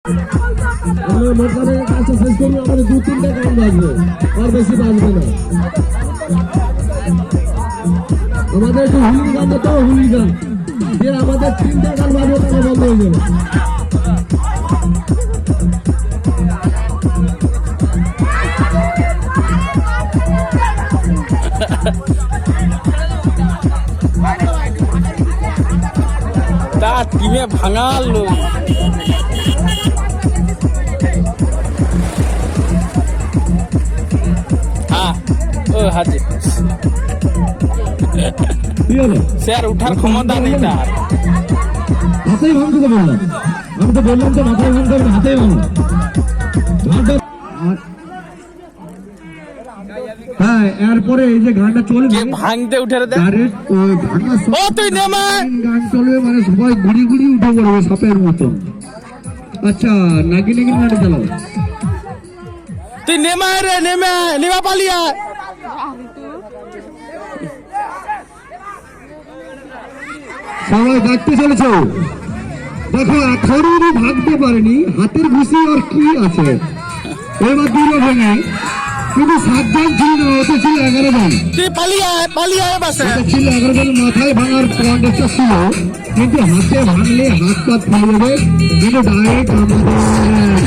আমরা মোটরের কাছে শেষ করবো, আমাদের 2-3টা গান বাজবে, আর বেশি বাজবে না। আমাদের একটু হুলির গান তো, হুলির গান যে আমাদের 3টা গান বাজবে তাহলে বন্ধ হয়ে যাবে। তার টিমে ভাঙাল লোক। হ্যাঁ ও হাজি স্যার উঠার ক্ষমতা নেই তার। হাতেই ভাঙতে তো বললাম, আমি তো বললাম তো মাথায় ভাঙতে হবে, হাতেই ভাঙো। হ্যাঁ এরপরে এই যে গানটা চলবে ভাঙতে উঠে রে ও তুই নেমা গান চলবে, মানে সবাই গুড়ি গুড়ি উঠে পড়বে সাপের মতন। আচ্ছা নাকি নাকি গানটা চালাও, তুই নেমা রে নেমা নেমা পালিয়া। সবাই দেখতে চলেছ, দেখো এখনই ভাবতে পারেনি হাতের ঘুষি আর কি আছে। এবার দিল ভেঙে, কিন্তু 7 জন ছিল না, ওতে ছিল 11 জন। তুই পালিয়া পালিয়া বাসে ছিল 11 জন, মাথায় ভাঙার কন্টেস্ট ছিল, কিন্তু হাতে ভাঙলে হাত পা ফেলে যাবে, কিন্তু ডাইরেক্ট আমাদের